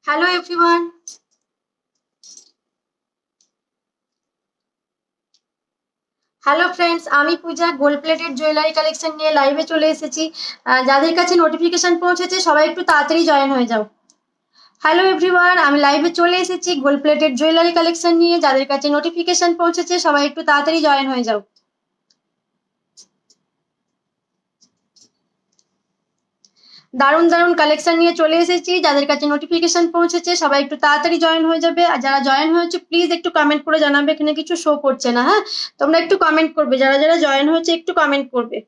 Hello everyone. Hello friends, আমি পূজা gold plated jewellery collection নিয়ে লাইভে চলে এসেছি। যাদের কাছে নোটিফিকেশন পৌঁছেছে সবাই একটু তাড়াতাড়ি জয়েন হয়ে যাও। হ্যালো এভরিওয়ান, আমি লাইভে চলে এসেছি গোল্ড প্লেটেড জুয়েলারি কালেকশন নিয়ে। যাদের কাছে নোটিফিকেশন পৌঁছেছে সবাই একটু তাড়াতাড়ি জয়েন হয়ে যাও। দারুণ দারুণ কালেকশন নিয়ে চলে এসেছি। যাদের কাছে নোটিফিকেশন পৌঁছেছে সবাই একটু তাড়াতাড়ি জয়েন হয়ে যাবে। আর যারা জয়েন হয়েছে প্লিজ একটু কমেন্ট করে জানাবে। এখানে কিছু শো করছে না, হ্যাঁ, তোমরা একটু কমেন্ট করবে। যারা যারা জয়েন হয়েছে একটু কমেন্ট করবে।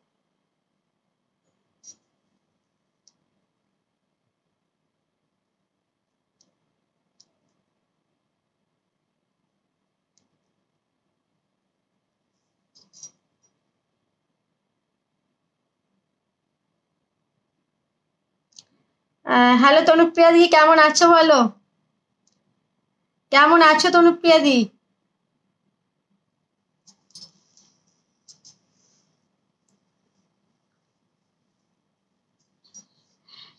হ্যালো তনুপ্রিয়া দি, কেমন আছো বলো? কেমন আছো তনুপ্রিয়া দি?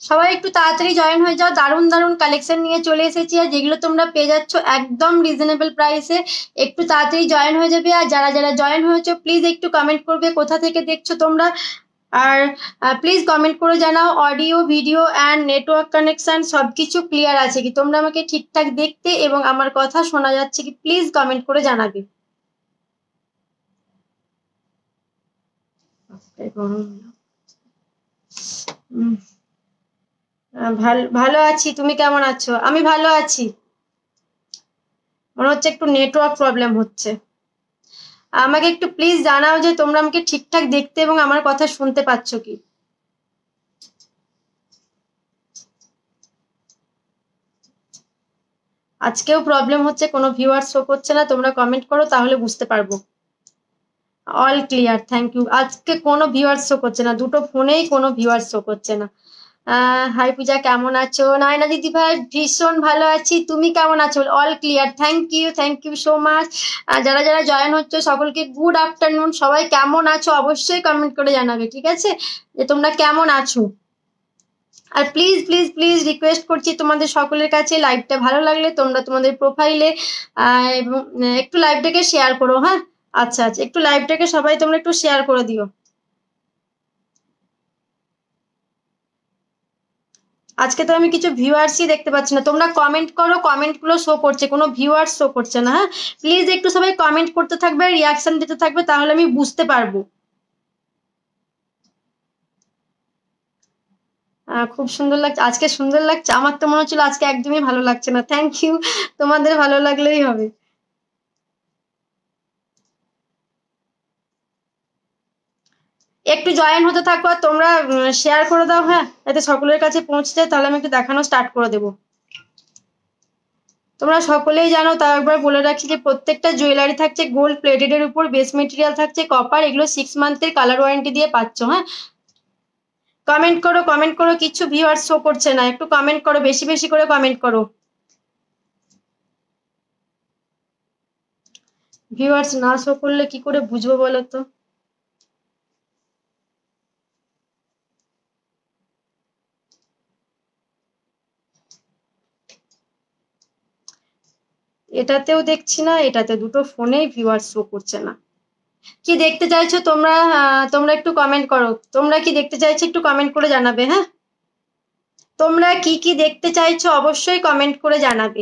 সবাই একটু তাড়াতাড়ি জয়েন হয়ে যাও। দারুণ দারুণ কালেকশন নিয়ে চলে এসেছি, আর যেগুলো তোমরা পেয়ে যাচ্ছ একদম রিজনেবল প্রাইসে। একটু তাড়াতাড়ি জয়েন হয়ে যাবে। আর যারা যারা জয়েন হয়েছো প্লিজ একটু কমেন্ট করবে কোথা থেকে দেখছো তোমরা। আর প্লিজ কমেন্ট করে জানাও audio video and network connection সবকিছু ক্লিয়ার আছে কি, তোমরা আমাকে ঠিকঠাক দেখতে এবং আমার কথা শোনা যাচ্ছে কি, প্লিজ কমেন্ট করে জানাবে। উম, ভালো ভালো আছি, তুমি কেমন আছো? আমি ভালো আছি। মনে হচ্ছে একটু নেটওয়ার্ক প্রবলেম হচ্ছে। আমাকে একটু প্লিজ জানাও যে তোমরা আমাকে ঠিকঠাক দেখতে এবং আমার কথা শুনতে পাচ্ছ কি। আজকেও প্রবলেম হচ্ছে, কোনো ভিউয়ার শো করছে না। তোমরা কমেন্ট করো তাহলে বুঝতে পারবো। All clear, thank you. আজকে কোনো ভিউয়ার শো করছে না, দুটো ফোনেই কোনো ভিউয়ার শো করছে না। হাই পূজা, কেমন আছো? নায়না দিদি ভাই ভীষণ ভালো আছি, তুমি কেমন আছো? All clear, thank you so much. যারা যারা জয়েন হচ্ছে সকলকে গুড আফটারনুন। সবাই কেমন আছো অবশ্যই কমেন্ট করে জানাবে, ঠিক আছে, যে তোমরা কেমন আছো। আর প্লিজ প্লিজ প্লিজ রিকোয়েস্ট করছি তোমাদের সকলের কাছে, লাইভটা ভালো লাগলে তোমরা তোমাদের প্রোফাইলে এবং একটু লাইভটাকে শেয়ার করো, হ্যাঁ। আচ্ছা আচ্ছা, একটু লাইভটাকে সবাই তোমরা একটু শেয়ার করে দিও। আজকে তো আমি কিছু ভিউয়ার্সই দেখতে পাচ্ছি না। তোমরা কমেন্ট করো, কমেন্টগুলো শো করছে, কোনো ভিউয়ার্স শো করছে না, হ্যাঁ। প্লিজ একটু সবাই কমেন্ট করতে থাকবে, রিয়াকশন দিতে থাকবে, তাহলে আমি বুঝতে পারবো। খুব সুন্দর লাগছে আজকে, সুন্দর লাগছে। আমার তো মনে হচ্ছিল আজকে একদমই ভালো লাগছে না। থ্যাংক ইউ, তোমাদের ভালো লাগলেই হবে। একটু জয়েন হতে থাকো, আর তোমরা শেয়ার করে দাও, হ্যাঁ, যাতে সকলের কাছে পৌঁছে যায়, তাহলে আমি একটু দেখানো স্টার্ট করে দেবো। তোমরা সকলেই জানো, তাও একবার বলে রাখি যে প্রত্যেকটা জুয়েলারি থাকছে গোল্ড প্লেটেড এর উপর, বেস মেটেরিয়াল থাকছে কপার, এগুলো 6 মান্থের কালার ওয়ারেন্টি দিয়ে পাচ্ছ, হ্যাঁ। কমেন্ট করো, কমেন্ট করো, কিছু ভিউয়ার্স শো করছে না, একটু কমেন্ট করো, বেশি বেশি করে কমেন্ট করো। ভিউয়ার্স না শো করলে কি করে বুঝবো বলো তো? এটাতেও দেখছি না, এটাতে, দুটো ফোনেই ভিউয়ার্স শো করছে না। কি দেখতে চাইছো তোমরা? তোমরা একটু কমেন্ট করো, তোমরা কি দেখতে চাইছো একটু কমেন্ট করে জানাবে, হ্যাঁ। তোমরা কি কি দেখতে চাইছো অবশ্যই কমেন্ট করে জানাবে।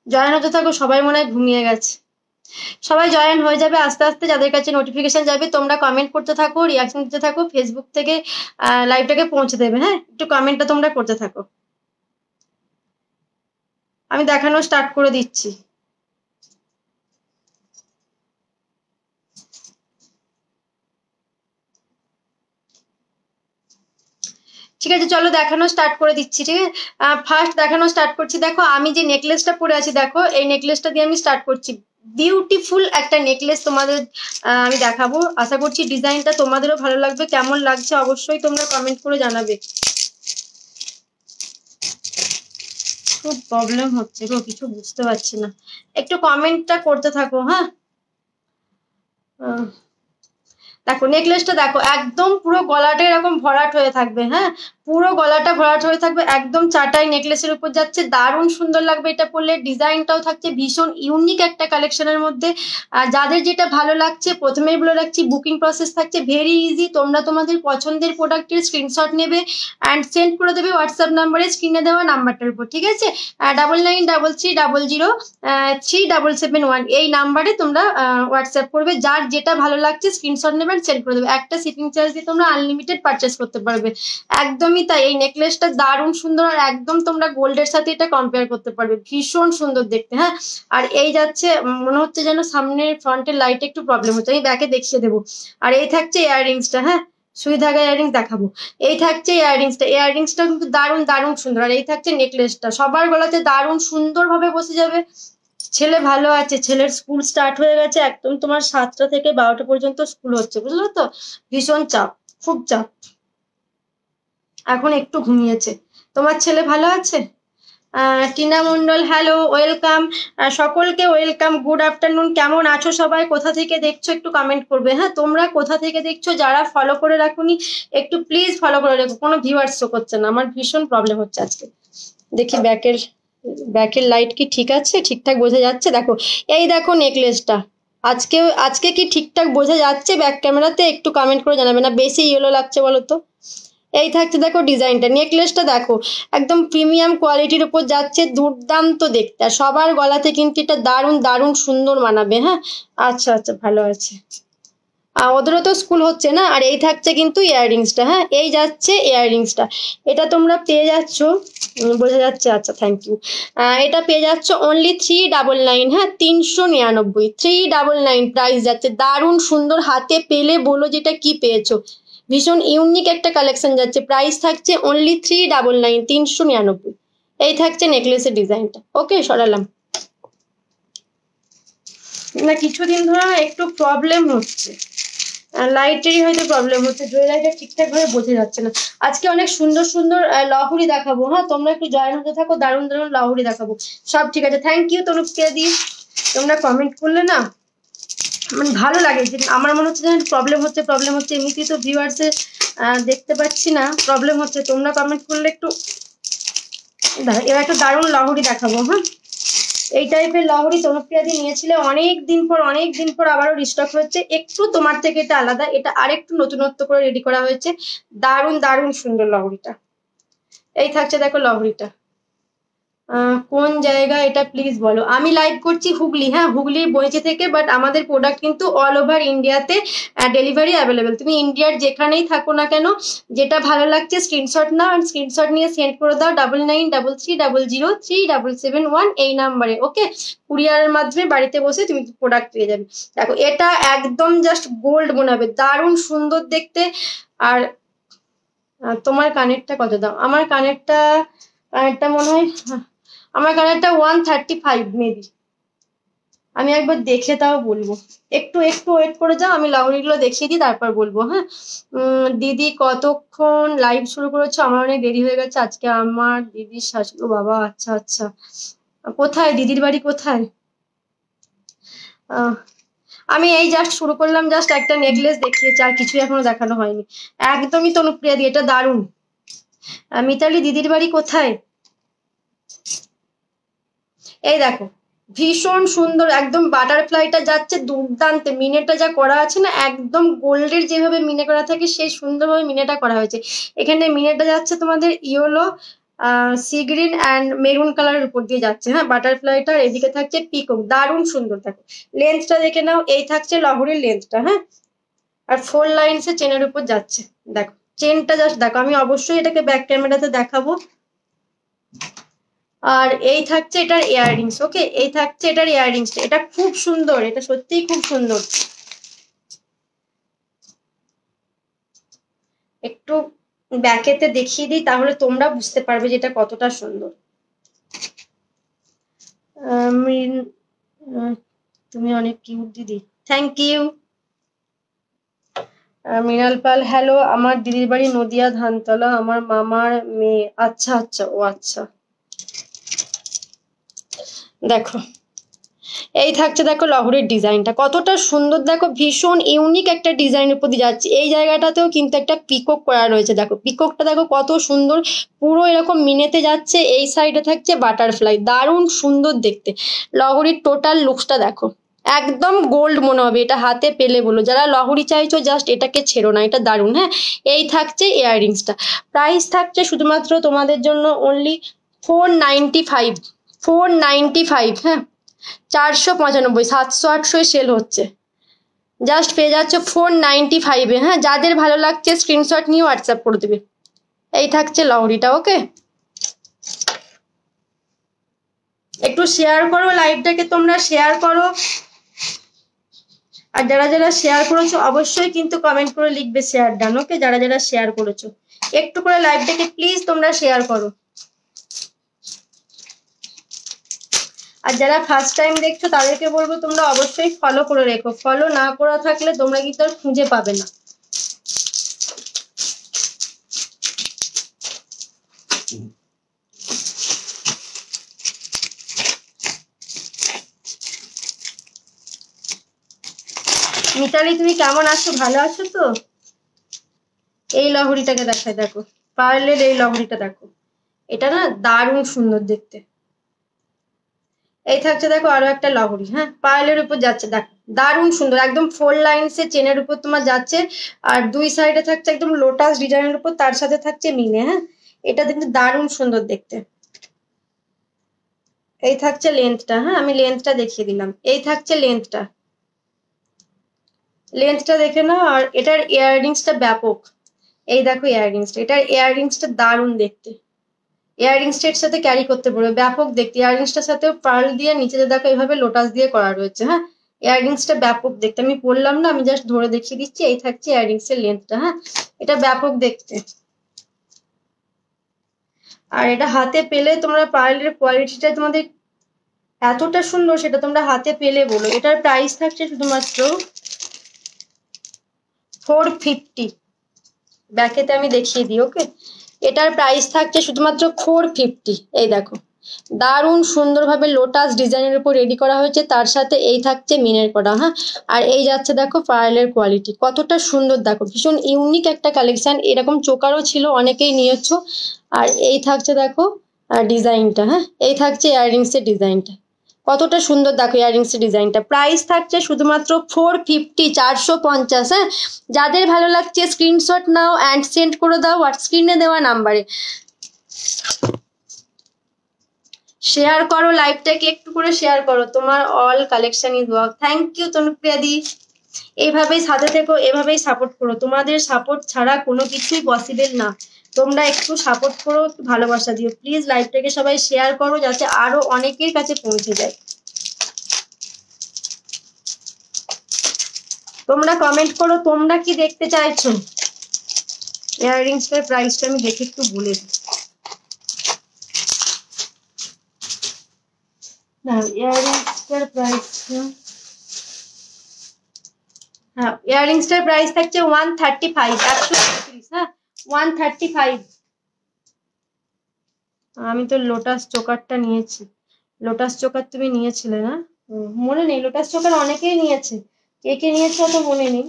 জয়েন হতে থাকো, সবাই মনে হয় ঘুমিয়ে গেছে। সবাই জয়েন হয়ে যাবে আস্তে আস্তে, যাদের কাছে নোটিফিকেশন যাবে। তোমরা কমেন্ট করতে থাকো, রিয়াকশন দিতে থাকো, ফেসবুক থেকে লাইভটাকে পৌঁছে দেবে, হ্যাঁ। একটু কমেন্টটা তোমরা করতে থাকো, আমি দেখানো স্টার্ট করে দিচ্ছি। ঠিক আছে, চলো দেখানো স্টার্ট করে দিচ্ছি, ঠিক আছে। ফার্স্ট দেখানো স্টার্ট করছি। দেখো আমি যে নেকলেসটা পরে আছি, দেখো এই নেকলেসটা দিয়ে আমি স্টার্ট করছি। বিউটিফুল একটা নেকলেস তোমাদের আমি দেখাবো। আশা করছি ডিজাইনটা তোমাদেরও ভালো লাগবে। কেমন লাগছে অবশ্যই তোমরা কমেন্ট করে জানাবে। খুব প্রবলেম হচ্ছে গো, কিছু বুঝতে পারছি না। একটু কমেন্টটা করতে থাকো, হ্যাঁ। দেখো নেকলেসটা দেখো একদম পুরো গলাটা এরকম ভরাট হয়ে থাকবে, হ্যাঁ পুরো গলাটা ভরাট হয়ে থাকবে, একদম চাটাই নেকলেসের উপর যাচ্ছে, দারুণ সুন্দর লাগবে এটা পরলে। ডিজাইনটাও থাকছে ভীষণ ইউনিক একটা কালেকশনের মধ্যে। আর যাদের যেটা ভালো লাগছে প্রথমেই বলে রাখছি, বুকিং প্রসেস থাকছে ভেরি ইজি। তোমরা তোমাদের পছন্দের প্রোডাক্টের স্ক্রিনশট নেবে অ্যান্ড সেন্ড করে দেবে হোয়াটসঅ্যাপ নাম্বারে, স্ক্রিনে দেওয়া নাম্বারটার উপর, ঠিক আছে? 9933003771 এই নাম্বারে তোমরা হোয়াটসঅ্যাপ করবে, যার যেটা ভালো লাগছে স্ক্রিনশট নেবে সেন্ড করে দেবে। একটা শিপিং চার্জ দিয়ে তোমরা আনলিমিটেড পারচেস করতে পারবে। একদমই তাই, এই নেকলেসটা দারুণ সুন্দর আর একদম তোমরা গোল্ডের সাথে এটা কম্পেয়ার করতে পারবে, ভীষণ সুন্দর দেখতে। হ্যাঁ আর এই যাচ্ছে মনে হচ্ছে যেন সামনের ফ্রন্টের লাইটে একটু প্রবলেম হচ্ছে, আমি ব্যাকে দেখিয়ে দেবো। আর এই থাকছে ইয়াররিংসটা, হ্যাঁ সুই ধাগা ইয়াররিংস দেখাবো। এই থাকছে ইয়াররিংসটা কিন্তু দারুণ দারুণ সুন্দর। আর এই থাকছে নেকলেসটা, সবার গলাতে দারুণ সুন্দর ভাবে বসে যাবে। ছেলে ভালো আছে, ছেলের স্কুল স্টার্ট হয়ে গেছে, একদম তোমার 7টা থেকে 12টা পর্যন্ত স্কুল হচ্ছে, বুঝলো তো? ভীষণ চাপ, খুব চাপ। এখন একটু ঘুমিয়েছে। তোমার ছেলে ভালো আছে? Tina Mondal hello, welcome. সকলকে ওয়েলকাম, গুড আফটারনুন। কেমন আছো সবাই? কোথা থেকে দেখছো একটু কমেন্ট করবে। হ্যাঁ তোমরা কোথা থেকে দেখছো, যারা ফলো করে রাখোনি একটু প্লিজ ফলো করে রাখো। কোনো ভিউয়ার্স শো করছে না, আমার ভীষণ প্রবলেম হচ্ছে আজকে। দেখি ব্যাকের লাইট কি ঠিক আছে, ঠিকঠাক বোঝা যাচ্ছে? দেখো এই দেখো নেকলেসটা, আজকে কি ঠিকঠাক বোঝা যাচ্ছে ব্যাক ক্যামেরাতে? একটু কমেন্ট করে জানাবে, না বেশি ইয়েলো লাগছে বলো তো? এই থাকছে দেখো ডিজাইনটা, নেকলেসটা দেখো একদম প্রিমিয়াম কোয়ালিটির উপর যাচ্ছে, দুর্দান্ত দেখতে। আর সবার গলাতে কিন্তু এটা দারুণ দারুণ সুন্দর মানাবে। হ্যাঁ আচ্ছা আচ্ছা ভালো আছে। ওদেরও তো স্কুল হচ্ছে না। আর এই থাকছে কিন্তু ইয়াররিংসটা, হ্যাঁ এই যাচ্ছে ইয়াররিংসটা, এটা তোমরা পেয়ে যাচ্ছ, বোঝা যাচ্ছে? আচ্ছা থ্যাংক ইউ। এটা পেয়ে যাচ্ছ অনলি 399, হ্যাঁ 399, 399 প্রাইস যাচ্ছে। দারুণ সুন্দর, হাতে পেলে বলো যেটা কি পেয়েছো, ভীষণ ইউনিক একটা কালেকশন যাচ্ছে। প্রাইস থাকছে অনলি 399, 399। এই থাকছে নেকলেসের ডিজাইনটা। ওকে সরালাম না, কিছুদিন ধরে একটু প্রবলেম হচ্ছে, লাইটেরই হয়তো প্রবলেম হচ্ছে, জুয়েলারিটা ঠিকঠাক ভাবে বোঝা যাচ্ছে না। আজকে অনেক সুন্দর সুন্দর লাহুরি দেখাবো, হ্যাঁ তোমরা একটু জয়েন হতে থাকো, দারুণ দারুণ লাহুরি দেখাবো। সব ঠিক আছে, থ্যাংক ইউ তনুপ্রিয়া দি। তোমরা কমেন্ট করলে না মানে ভালো লাগে, যে আমার মনে হচ্ছে যেন প্রবলেম হচ্ছে এমনিতেই তো ভিউয়ার্সে দেখতে পাচ্ছি না, প্রবলেম হচ্ছে। তোমরা কমেন্ট করলে একটু, এবার একটু দারুণ লাহুরি দেখাবো। হ্যাঁ এই টাইপের লাহুরি তনুপ্রিয়া দি নিয়েছিলে অনেক দিন পর আবারও রিস্টক হচ্ছে। একটু তোমার থেকে এটা আলাদা, এটা আরেকটু নতুনত্ব করে রেডি করা হয়েছে, দারুণ দারুণ সুন্দর লাহুরিটা। এই থাকছে দেখো লাহুরিটা। কোন জায়গা এটা প্লিজ বলো? আমি লাইভ করছি হুগলি, হ্যাঁ হুগলির বইচি থেকে, বাট আমাদের প্রোডাক্ট কিন্তু অল ওভার ইন্ডিয়াতে ডেলিভারি অ্যাভেলেবেল। তুমি ইন্ডিয়ার যেখানেই থাকো না কেন, যেটা ভালো লাগছে স্ক্রিনশট নাও, আর স্ক্রিনশট নিয়ে সেন্ড করে দাও 9933003771 এই নাম্বারে। ওকে কুরিয়ারের মাধ্যমে বাড়িতে বসে তুমি প্রোডাক্ট পেয়ে যাবে। দেখো এটা একদম জাস্ট গোল্ড মনে হবে, দারুণ সুন্দর দেখতে। আর তোমার কানেরটা কত দাম? আমার কানেরটা মনে হয়, আমার কানেরটা 135 মেবি, আমি একবার দেখে তাও বলবো। একটু ওয়েট করে যাও, আমি লাউরিগুলো দেখিয়ে দিই তারপর বলবো। হ্যাঁ দিদি কতক্ষণ লাইভ শুরু করেছো? আমার অনেক দেরি হয়ে গেছে আজকে, আমার দিদির শাশুড়ি, বাবা আচ্ছা আচ্ছা। কোথায় দিদির বাড়ি কোথায়? আমি এই জাস্ট শুরু করলাম, জাস্ট একটা নেকলেস দেখিয়েছি, আর কিছুই এখনো দেখানো হয়নি। একদমই তনুপ্রিয়া দি, এটা দারুণ। মিতালি দিদির বাড়ি কোথায়? এই দেখো ভীষণ সুন্দর, একদম বাটারফ্লাইটা যাচ্ছে দুর্দান্ত, মিনেটা যা করা আছে না একদম গোল্ডের যেভাবে মিনে করা থাকে সেই সুন্দরভাবে মিনেটা করা হয়েছে। এখানে মিনেটা যাচ্ছে তোমাদের yellow, sea green and maroon কালারের উপর দিয়ে যাচ্ছে। হ্যাঁ বাটারফ্লাইটা, এদিকে থাকছে পিকক, দারুণ সুন্দর। দেখো লেন্থটা দেখে নাও, এই থাকছে লাহুরির লেন্থটা। হ্যাঁ আর 4 লাইনসে চেনের উপর যাচ্ছে। দেখো চেনটা জাস্ট দেখো, আমি অবশ্যই এটাকে ব্যাক ক্যামেরাতে দেখাবো। আর এই থাকছে এটার ইয়াররিংস। ওকে এই থাকছে এটার ইয়াররিংস, এটা খুব সুন্দর, এটা সত্যিই খুব সুন্দর। একটু ব্যাকেতে দেখিয়ে দিই তাহলে তোমরা বুঝতে পারবে যে এটা কতটা সুন্দর। তুমি অনেক কিউট দিদি, thank you. Mrinal Pal hello, আমার দিদির বাড়ি নদিয়া ধানতলা, আমার মামার মেয়ে। আচ্ছা আচ্ছা ও আচ্ছা। দেখো এই থাকছে দেখো লহরির ডিজাইনটা কতটা সুন্দর, দেখো ভীষণ ইউনিক একটা ডিজাইনের উপর দিয়ে যাচ্ছে। এই জায়গাটাতেও কিন্তু একটা পিকক করা রয়েছে, দেখো পিককটা দেখো কত সুন্দর, পুরো এরকম মিনেতে যাচ্ছে। এই সাইডে থাকছে বাটারফ্লাই, দারুণ সুন্দর দেখতে। লহরির টোটাল লুকসটা দেখো, একদম গোল্ড মনে হবে এটা হাতে পেলে বলো। যারা লহরি চাইছো জাস্ট এটাকে ছেড়ো না, এটা দারুণ। হ্যাঁ, এই থাকছে ইয়াররিংসটা, প্রাইস থাকছে শুধুমাত্র তোমাদের জন্য অনলি 495, 495। হ্যাঁ, 495, 700-800 সেল হচ্ছে, জাস্ট পেয়ে যাচ্ছে 495-এ। হ্যাঁ, যাদের ভালো লাগছে স্ক্রিনশট নিয়ে হোয়াটসঅ্যাপ করে দেবে। এই থাকছে লহরিটা। ওকে, একটু শেয়ার করো লাইভটাকে, তোমরা শেয়ার করো। আর যারা যারা শেয়ার করেছো অবশ্যই কিন্তু কমেন্ট করে লিখবে শেয়ার ডান। ওকে, যারা যারা শেয়ার করেছো একটু করে লাইভটাকে প্লিজ তোমরা শেয়ার করো। আর যারা ফার্স্ট টাইম দেখছো তাদেরকে বলবো তোমরা অবশ্যই ফলো করে রেখো, ফলো না করা থাকলে তোমরা কিন্তু আর খুঁজে পাবে না। মিতালি তুমি কেমন আছো, ভালো আছো তো? এই লহরিটাকে দেখায়, দেখো পার্লের এই লহরিটা দেখো, এটা না দারুণ সুন্দর দেখতে। এই থাকছে দেখো আরো একটা লহরি, হ্যাঁ পার্লের উপর যাচ্ছে, দেখো দারুণ সুন্দর, একদম 4 লাইনসে চেনের উপর তোমার যাচ্ছে। আর দুই সাইডে থাকছে একদম লোটাস ডিজাইনের উপর, তার সাথে থাকছে মিনে। হ্যাঁ, এটা কিন্তু দারুণ সুন্দর দেখতে। এই থাকছে লেন্থটা, হ্যাঁ আমি লেন্থটা দেখিয়ে দিলাম। এই থাকছে লেন্থটা, লেন্থটা দেখে নাও। আর এটার ইয়াররিংসটা ব্যাপক, এই দেখো ইয়াররিংসটা, এটার ইয়াররিংসটা দারুণ দেখতে। ইয়াররিংসটা এর সাথে ক্যারি করতে পারবে, ব্যাপক দেখতে। ইয়াররিংসটার সাথে পার্ল দিয়ে নিচেতে দেখো এইভাবে লোটাস দিয়ে করা রয়েছে। হ্যাঁ, ইয়াররিংসটা ব্যাপক দেখতে, আমি পরলাম না, আমি জাস্ট ধরে দেখিয়ে দিচ্ছি। এই থাকছে ইয়াররিংসের লেন্থটা। হ্যাঁ, এটা ব্যাপক দেখতে। আর এটা হাতে পেলে তোমরা পার্লের কোয়ালিটিটা তোমাদের এতটা সুন্দর, সেটা তোমরা হাতে পেলে বলো। এটার প্রাইস থাকছে শুধুমাত্র 450। ব্যাকেতে আমি দেখিয়ে দিই। ওকে, এটার প্রাইস থাকছে শুধুমাত্র 450। এই দেখো দারুণ সুন্দরভাবে লোটাস ডিজাইনের উপর রেডি করা হয়েছে, তার সাথে এই থাকছে মিনের করা। হ্যাঁ, আর এই যাচ্ছে দেখো পার্লের কোয়ালিটি কতটা সুন্দর, দেখো ভীষণ ইউনিক একটা কালেকশন। এরকম চোকারও ছিল, অনেকেই নিয়েছো। আর এই থাকছে দেখো ডিজাইনটা। হ্যাঁ, এই থাকছে ইয়াররিংসের ডিজাইনটা, কতটা সুন্দর দেখো ইয়াররিংস ডিজাইনটা। প্রাইস থাকছে শুধুমাত্র 450, 450। হ্যাঁ, যাদের ভালো লাগছে স্ক্রিনশট নাও অ্যান্ড সেন্ড করে দাও স্ক্রিনে দেওয়া নাম্বারে। শেয়ার করো লাইভটাকে, একটু করে শেয়ার করো। তোমার all collection is wow. Thank you তনুপ্রিয়াদি, এইভাবেই সাথে থেকো, এভাবেই সাপোর্ট করো। তোমাদের সাপোর্ট ছাড়া কোনো কিছুই পসিবল না। তোমরা একটু সাপোর্ট করো, একটু ভালোবাসা দিও প্লিজ। লাইভটাকে সবাই শেয়ার করো যাতে আরো অনেকের কাছে পৌঁছে যায়। তোমরা কমেন্ট করো তোমরা কি দেখতে চাইছো। ইয়াররিংসটার প্রাইসটা আমি দেখে একটু বলে দিই। না, ইয়াররিংসটার প্রাইস, হ্যাঁ ইয়াররিংসটার প্রাইস থাকছে 135, 135। হ্যাঁ, 135। আমি তো লোটাস চোকারটা নিয়েছি। লোটাস চোকার তুমি নিয়েছিলে না? মনে নেই, লোটাস চোকার অনেকেই নিয়েছে, কে কে নিয়েছো অত মনে নেই।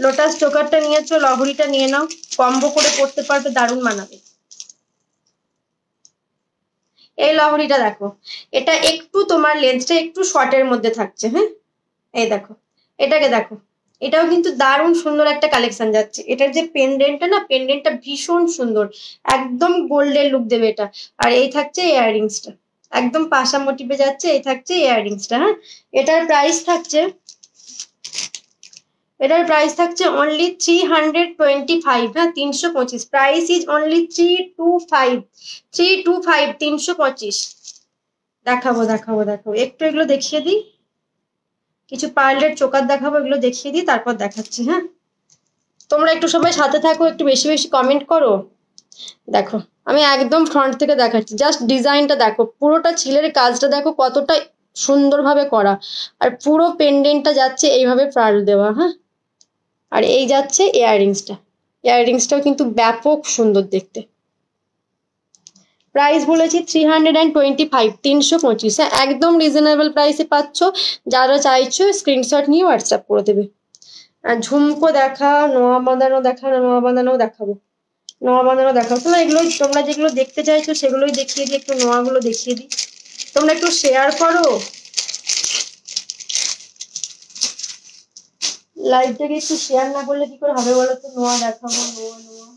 লোটাস চোকারটা নিয়েছো, লহরিটা নিয়ে নাও, কম্বো করে পড়তে পারবে, দারুণ মানাবে। এই লহরিটা দেখো, এটা একটু তোমার লেন্থটা একটু শর্টের মধ্যে থাকছে। হ্যাঁ, এই দেখো, এটাকে দেখো, এটাও কিন্তু দারুণ সুন্দর একটা কালেকশন যাচ্ছে। এটার যে পেন্ডেন্টটা না, পেন্ডেন্টটা ভীষণ সুন্দর, একদম গোল্ডের লুক দেবে এটা। আর এই থাকছে ইয়াররিংসটা, একদম পাশা মোটিভে যাচ্ছে। এই থাকছে ইয়াররিংসটা। হ্যাঁ, এটার প্রাইস থাকছে, এটার প্রাইস থাকছে অনলি 325। হ্যাঁ, 325। Price is only 325, 325, 325। দেখাবো দেখাবো দেখাবো, একটু এগুলো দেখিয়ে দিই, কিছু পার্লের চোকার দেখাবো, এগুলো দেখিয়ে দিই তারপর দেখাচ্ছি। হ্যাঁ, তোমরা একটু সবাই সাথে থাকো, একটু বেশি বেশি কমেন্ট করো। দেখো আমি একদম ফ্রন্ট থেকে দেখাচ্ছি, জাস্ট ডিজাইনটা দেখো, পুরোটা ছিলের কাজটা দেখো কতটা সুন্দরভাবে করা। আর পুরো পেন্ডেন্টটা যাচ্ছে এইভাবে পার্ল দেওয়া। হ্যাঁ, আর এই যাচ্ছে ইয়াররিংসটা, ইয়াররিংসটাও কিন্তু ব্যাপক সুন্দর দেখতে। প্রাইস বলেছি 325, 325। হ্যাঁ, একদম রিজনেবল প্রাইসে পাচ্ছ। যারা চাইছো স্ক্রিনশট নিয়ে হোয়াটসঅ্যাপ করে দেবে। ঝুমকো দেখা, নোয়া বাঁধানো দেখা, নোয়া বাঁধানো দেখাবো, নোয়া বাঁধানো দেখাবো। তোমরা যেগুলো দেখতে চাইছো সেগুলোই দেখিয়ে দিই, একটু নোয়াগুলো দেখিয়ে দিই। তোমরা একটু শেয়ার করো লাইভটাকে, একটু শেয়ার না করলে কি করে হবে বলো তো? নোয়া দেখাবো, নোয়া নোয়া।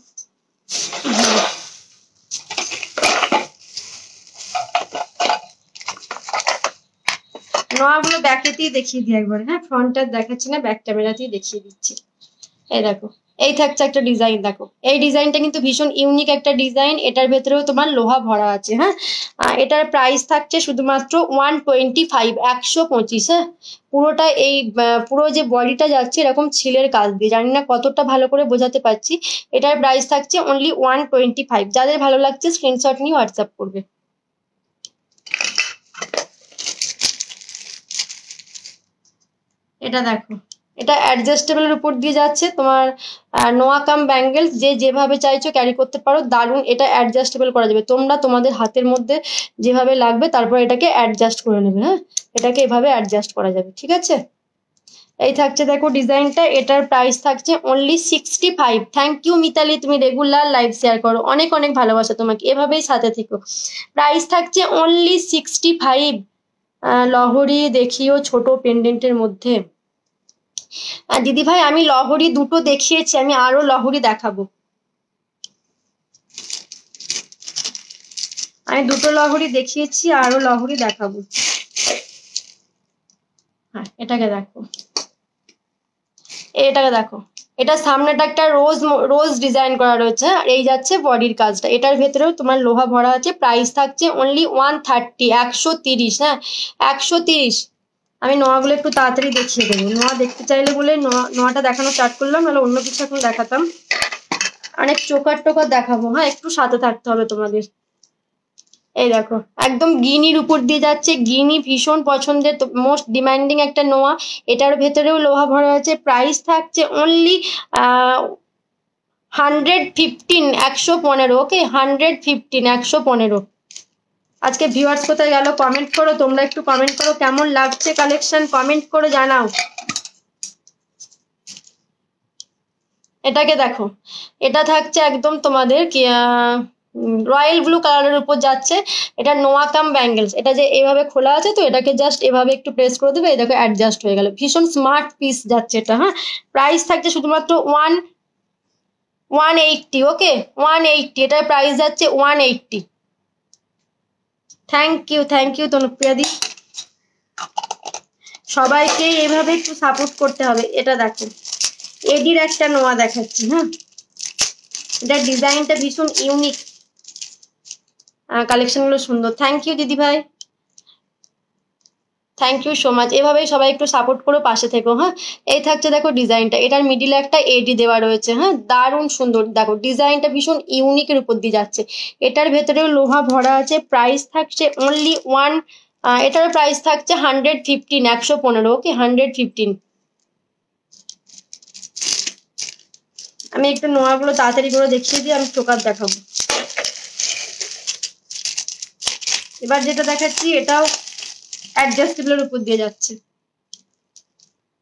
নোয়াগুলো ব্যাকেতেই দেখিয়ে দিই একবার। হ্যাঁ, ফ্রন্টটা দেখাচ্ছি না, ব্যাক ক্যামেরাতেই দেখিয়ে দিচ্ছি। এই দেখো, এই থাকছে একটা ডিজাইন। দেখো এই ডিজাইনটা কিন্তু ভীষণ ইউনিক একটা ডিজাইন। এটার ভেতরেও তোমার লোহা ভরা আছে। হ্যাঁ, এটার প্রাইস থাকছে শুধুমাত্র 125, 125। হ্যাঁ, পুরোটা এই পুরো যে বডিটা যাচ্ছে এরকম ছিলের কাজ দিয়ে, জানি না কতটা ভালো করে বোঝাতে পারছি। এটার প্রাইস থাকছে অনলি 125। যাদের ভালো লাগছে স্ক্রিনশট নিয়ে হোয়াটসঅ্যাপ করবে। এটা দেখো, এটা অ্যাডজাস্টেবলের উপর দিয়ে যাচ্ছে তোমার। নোয়া কাম ব্যাঙ্গেলস, যে যেভাবে চাইছো ক্যারি করতে পারো। দারুণ, এটা অ্যাডজাস্টেবল করা যাবে। তোমরা তোমাদের হাতের মধ্যে যেভাবে লাগবে তারপর এটাকে অ্যাডজাস্ট করে নেবে। হ্যাঁ, এটাকে এভাবে অ্যাডজাস্ট করা যাবে। ঠিক আছে, এই থাকছে দেখো ডিজাইনটা। এটার প্রাইস থাকছে অনলি 65। থ্যাংক ইউ মিতালি, তুমি রেগুলার লাইভ শেয়ার করো, অনেক অনেক ভালোবাসা তোমাকে, এভাবেই সাথে থেকো। প্রাইস থাকছে অনলি 65। লহরি দেখিও ছোট পেন্ডেন্টের মধ্যে। দিদি ভাই, আমি লহরি দুটো দেখিয়েছি, আমি আরো লহরি দেখাবো। আমি দুটো লহরি দেখিয়েছি, আরো লহরি দেখাবো। হ্যাঁ, এটাকে দেখো, এটাকে দেখো। এটা সামনেটা একটা রোজ রোজ ডিজাইন করা রয়েছে, আর এই যাচ্ছে বডির কাজটা। এটার ভেতরেও তোমার লোহা ভরা আছে। প্রাইস থাকছে অনলি 130, 130। হ্যাঁ, 130। আমি নোয়াগুলো একটু তাড়াতাড়ি দেখিয়ে দেবো। নোয়া দেখতে চাইলে বলে নোয়াটা দেখানো স্টার্ট করলাম, নাহলে অন্য কিছু এখন দেখাতাম। অনেক চোকার টোকার দেখাবো। হ্যাঁ, একটু সাথে থাকতে হবে তোমাদের। এই দেখো, একদম গিনির উপর দিয়ে যাচ্ছে। গিনি ভীষণ পছন্দের, মোস্ট ডিমান্ডিং একটা নোয়া। এটার ভেতরেও লোহা ভরা আছে। প্রাইস থাকছে অনলি 115, 115। ওকে, 115, 115। আজকে ভিউয়ার্স কোথায় গেল? কমেন্ট করো, তোমরা একটু কমেন্ট করো কেমন লাগছে কালেকশন, কমেন্ট করে জানাও। এটাকে দেখো, এটা থাকছে একদম তোমাদের কি রয়্যাল ব্লু কালারের উপর যাচ্ছে। এটা নোয়া কাম ব্যাঙ্গেলস। এটা যে এইভাবে খোলা আছে, তো এটাকে জাস্ট এভাবে একটু প্রেস করে দেবে, এই দেখো অ্যাডজাস্ট হয়ে গেল। ভীষণ স্মার্ট পিস যাচ্ছে এটা। হ্যাঁ, প্রাইস থাকছে শুধুমাত্র 180। ওকে, 180। এটার প্রাইস যাচ্ছে 180। থ্যাংক ইউ তনুপ্রিয়া দি। সবাইকে এভাবে একটু সাপোর্ট করতে হবে। এটা দেখো, এডির একটা নোয়া দেখাচ্ছি। হ্যাঁ, এটার ডিজাইনটা ভীষণ ইউনিক, কালেকশনগুলো সুন্দর। থ্যাংক ইউ দিদি ভাই, থ্যাংক ইউ সো মাচ। এভাবেই সবাই একটু সাপোর্ট করো, পাশে থেকো। হ্যাঁ, এই থাকছে দেখো ডিজাইনটা। এটার মিডিলে একটা এডি দেওয়া রয়েছে। হ্যাঁ, দারুণ সুন্দর। দেখো ডিজাইনটা ভীষণ ইউনিকের উপর দিয়ে যাচ্ছে। এটার ভেতরেও লোহা ভরা আছে। প্রাইস থাকছে অনলি এটার প্রাইস থাকছে 115, 115। ওকে, 115। আমি একটু নোয়াগুলো তাড়াতাড়ি করে দেখিয়ে দিই, আমি চোকার দেখাবো। এবার যেটা দেখাচ্ছি এটাও অ্যাডজাস্টেবলের উপর দিয়ে যাচ্ছে।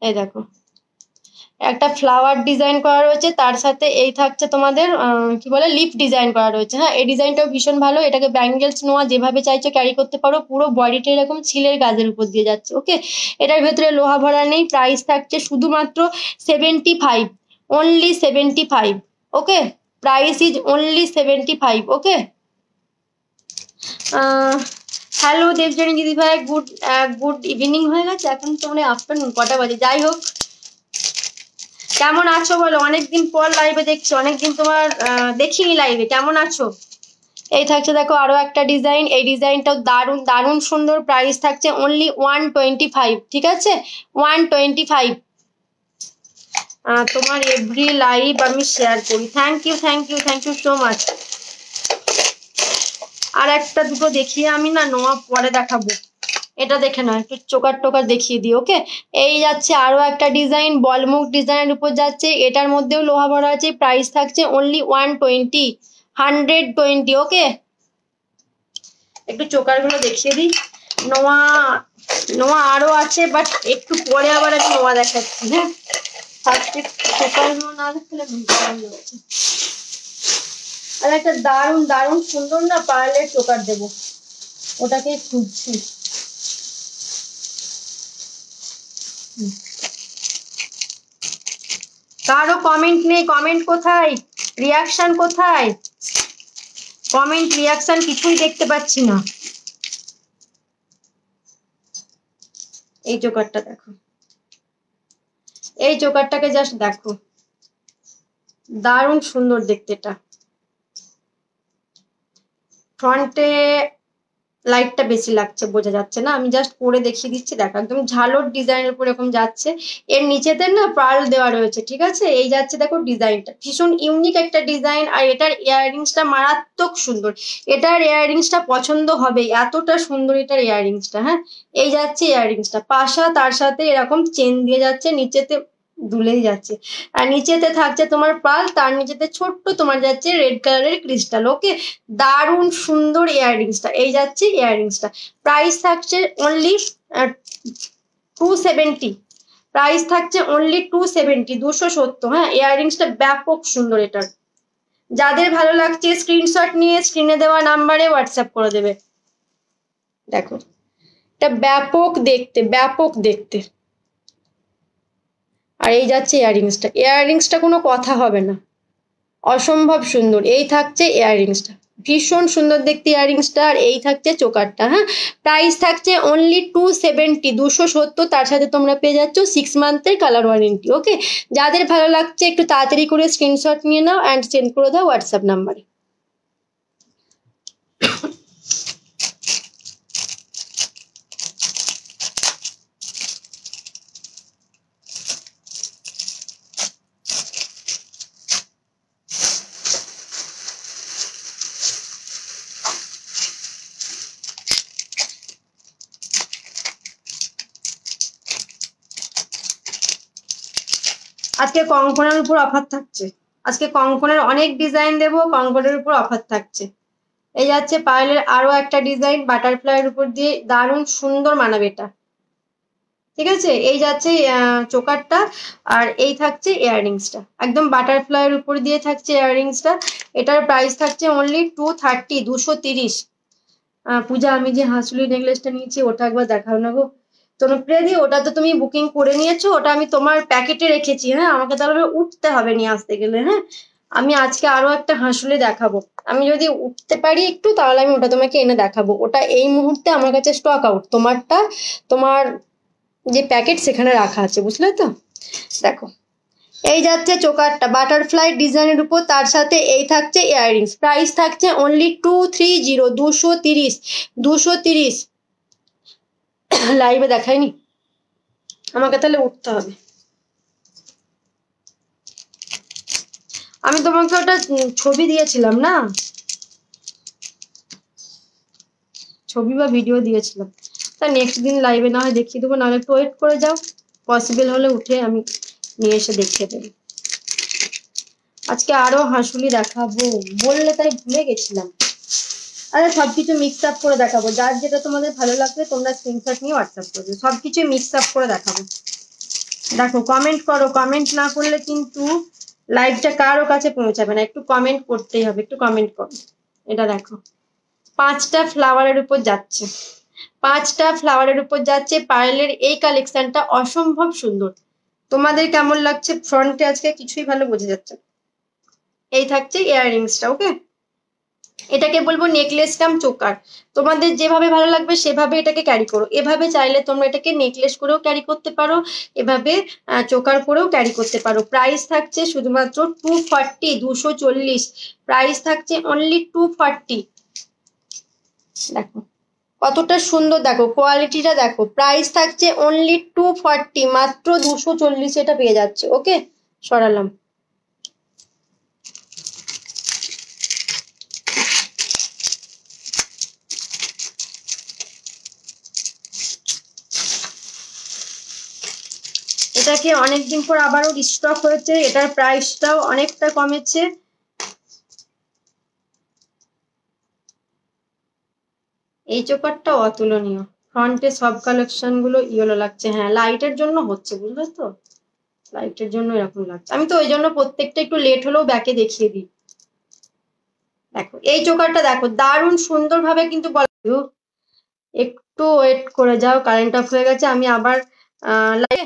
এই দেখো, একটা ফ্লাওয়ার ডিজাইন করা রয়েছে, তার সাথে এই থাকছে তোমাদের কি বলে লিফ ডিজাইন করা রয়েছে। হ্যাঁ, এই ডিজাইনটাও ভীষণ ভালো। এটাকে ব্যাঙ্গেলস নোয়া যেভাবে চাইছো ক্যারি করতে পারো। পুরো বডিটা এরকম ছিলের কাজের উপর দিয়ে যাচ্ছে। ওকে, এটার ভেতরে লোহা ভরা নেই। প্রাইস থাকছে শুধুমাত্র 75, only 75। Okay, price is only 75। Okay, hello Debjani দিদি ভাই, গুড ইভিনিং হয়ে গেছে, এখন তো মানে আফটারনুন, কটা বাজে? যাই হোক, কেমন আছো বলো? অনেকদিন পর লাইভে দেখছি, অনেকদিন তোমার দেখিনি লাইভে। কেমন আছো? এই থাকছে দেখো আরো একটা ডিজাইন। এই ডিজাইনটাও দারুণ দারুণ সুন্দর। প্রাইস থাকছে অনলি 125। ঠিক আছে, 125। তোমার এভরি লাইভ আমি শেয়ার করি। Thank you so much. আর একটা দুটো দেখিয়ে আমি না নোয়া পরে দেখাবো। এটা দেখে নাও, একটু চোকার টোকার দেখিয়ে দিই। ওকে, এই যাচ্ছে আরো একটা ডিজাইন, বলমুখ ডিজাইনের উপর যাচ্ছে। এটার মধ্যেও লোহা ভরা আছে। প্রাইস থাকছে অনলি 120, 120। ওকে, একটু চোকার গুলো দেখিয়ে দিই। নোয়া নোয়া আরো আছে, বাট একটু পরে আবার আমি নোয়া দেখাচ্ছি। হ্যাঁ, ফার্স্টে চোকার গুলো না দেখালে যাচ্ছে। আর একটা দারুণ দারুণ সুন্দর না পার্লের চোকার দেবো, ওটাকে খুঁজছি। কারো কমেন্ট নেই, কমেন্ট কোথায়, রিয়াকশন কোথায়? কমেন্ট রিয়াকশন কিছুই দেখতে পাচ্ছি না। এই চোকারটা দেখো, এই চোকারটাকে জাস্ট দেখো, দারুণ সুন্দর দেখতে। এটা ফ্রন্টে লাইটটা বেশি লাগছে, বোঝা যাচ্ছে না, আমি জাস্ট পরে দেখিয়ে দিচ্ছি। দেখো একদম ঝালোর ডিজাইনের উপর এরকম যাচ্ছে। এর নিচেতে না পার্ল দেওয়া রয়েছে, ঠিক আছে? এই যাচ্ছে দেখো ডিজাইনটা, ভীষণ ইউনিক একটা ডিজাইন। আর এটার ইয়াররিংসটা মারাত্মক সুন্দর, এটার ইয়াররিংসটা পছন্দ হবে, এতটা সুন্দর এটার ইয়াররিংসটা। হ্যাঁ, এই যাচ্ছে ইয়াররিংসটা, পাশা তার সাথে এরকম চেন দিয়ে যাচ্ছে, নিচেতে দুলেই যাচ্ছে। আর নিচেতে থাকছে তোমার পার্ল, তার নিচেতে ছোট্ট তোমার যাচ্ছে রেড কালারের ক্রিস্টাল। ওকে, দারুণ সুন্দর ইয়াররিংসটা। এই যাচ্ছে ইয়াররিংসটা, প্রাইস থাকছে অনলি 270। প্রাইস থাকছে অনলি 270, 270। হ্যাঁ, ইয়াররিংসটা ব্যাপক সুন্দর এটার। যাদের ভালো লাগছে স্ক্রিনশট নিয়ে স্ক্রিনে দেওয়া নাম্বারে হোয়াটসঅ্যাপ করে দেবে। দেখো এটা ব্যাপক দেখতে, ব্যাপক দেখতে। আর এই যাচ্ছে ইয়াররিংসটা, ইয়াররিংসটা কোনো কথা হবে না, অসম্ভব সুন্দর। এই থাকছে ইয়াররিংসটা, ভীষণ সুন্দর দেখতে ইয়াররিংসটা। আর এই থাকছে চোকারটা। হ্যাঁ, প্রাইস থাকছে অনলি 270, 270। তার সাথে তোমরা পেয়ে যাচ্ছ 6 মান্থের কালার ওয়ারেন্টি। ওকে, যাদের ভালো লাগছে একটু তাড়াতাড়ি করে স্ক্রিনশট নিয়ে নাও অ্যান্ড সেন্ড করে দাও হোয়াটসঅ্যাপ নাম্বারে। আজকে কঙ্কনের উপর অফার থাকছে, আজকে কঙ্কনের অনেক ডিজাইন দেবো, কঙ্কনের উপর অফার থাকছে। এই যাচ্ছে পার্লের আরো একটা ডিজাইন বাটারফ্লাইয়ের উপর দিয়ে, দারুণ সুন্দর মানাবে এটা। ঠিক আছে, এই যাচ্ছে চোকারটা, আর এই থাকছে ইয়াররিংসটা, একদম বাটারফ্লাইয়ের উপর দিয়ে থাকছে ইয়াররিংসটা। এটার প্রাইস থাকছে অনলি 230, 230। পূজা, আমি যে হাঁসুলি নেকলেসটা নিয়েছি ওটা একবার দেখাও না গো। তনুপ্রিয়াদি, ওটা তো তুমি বুকিং করে নিয়েছো, ওটা আমি তোমার প্যাকেটে রেখেছি। হ্যাঁ, আমাকে তাহলে উঠতে হবে নিয়ে আসতে গেলে। হ্যাঁ, আমি আজকে আরো একটা হাঁসুলি দেখাবো, আমি যদি উঠতে পারি একটু তাহলে আমি ওটা তোমাকে এনে দেখাবো। ওটা এই মুহূর্তে আমার কাছে স্টক আউট, তোমারটা তোমার যে প্যাকেট সেখানে রাখা আছে, বুঝলে তো? দেখো এই যাচ্ছে চোকারটা বাটারফ্লাই ডিজাইনের উপর, তার সাথে এই থাকছে ইয়াররিংস। প্রাইস থাকছে অনলি 230, 230, 230। লাইভে দেখায়নি, আমাকে তাহলে উঠতে হবে। আমি তোমাকে ওটা ছবি দিয়েছিলাম না, ছবি বা ভিডিও দিয়েছিলাম, তা নেক্সট দিন লাইভে না হয় দেখিয়ে দেবো, নাহলে একটু ওয়েট করে যাও, পসিবল হলে উঠে আমি নিয়ে এসে দেখিয়ে দেবো। আজকে আরো হাঁসুলি দেখাবো বললে তাই ভুলে গেছিলাম। আরে সবকিছু মিক্স আপ করে দেখাবো, যার যেটা তোমাদের ভালো লাগবে তোমরা স্ক্রিনশট নিয়ে হোয়াটসঅ্যাপ করবে, সবকিছু মিক্স আপ করে দেখাবো। দেখো কমেন্ট করো, কমেন্ট না করলে কিন্তু লাইভটা কারো কাছে পৌঁছাবে না, একটু কমেন্ট করতেই হবে, একটু কমেন্ট করো। এটা দেখো 5টা ফ্লাওয়ারের উপর যাচ্ছে, 5টা ফ্লাওয়ারের উপর যাচ্ছে পার্লের এই কালেকশনটা, অসম্ভব সুন্দর। তোমাদের কেমন লাগছে? ফ্রন্টে আজকে কিছুই ভালো বোঝা যাচ্ছে। এই থাকছে ইয়াররিংসটা। ওকে, এটাকে বলবো নেকলেস কাম চোকার, তোমাদের যেভাবে ভালো লাগবে সেভাবে এটাকে ক্যারি করো। এভাবে চাইলে তোমরা এটাকে নেকলেস করেও ক্যারি করতে পারো, এভাবে চোকার করেও ক্যারি করতে পারো। প্রাইস থাকছে শুধুমাত্র 240, 240। প্রাইস থাকছে অনলি 240। দেখো কতটা সুন্দর, দেখো কোয়ালিটিটা দেখো। প্রাইস থাকছে অনলি 240, মাত্র 240 এটা পেয়ে যাচ্ছে। ওকে, সরালাম। এটাকে অনেকদিন পর আবারও রিস্টক হয়েছে, এটার প্রাইসটাও অনেকটা কমেছে। এই চোকারটা অতুলনীয়, ফ্রন্টে সব কালেকশন গুলো ইয়েলো লাগছে। হ্যাঁ, লাইটের জন্য হচ্ছে, বুঝলে তো, লাইটের জন্য এরকম লাগছে। আমি তো ওই জন্য প্রত্যেকটা একটু লেট হলেও ব্যাকে দেখিয়ে দিই। দেখো এই চোকারটা দেখো, দারুণ সুন্দর ভাবে কিন্তু একটু ওয়েট করে যাও, কারেন্ট অফ হয়ে গেছে, আমি আবার লাইভে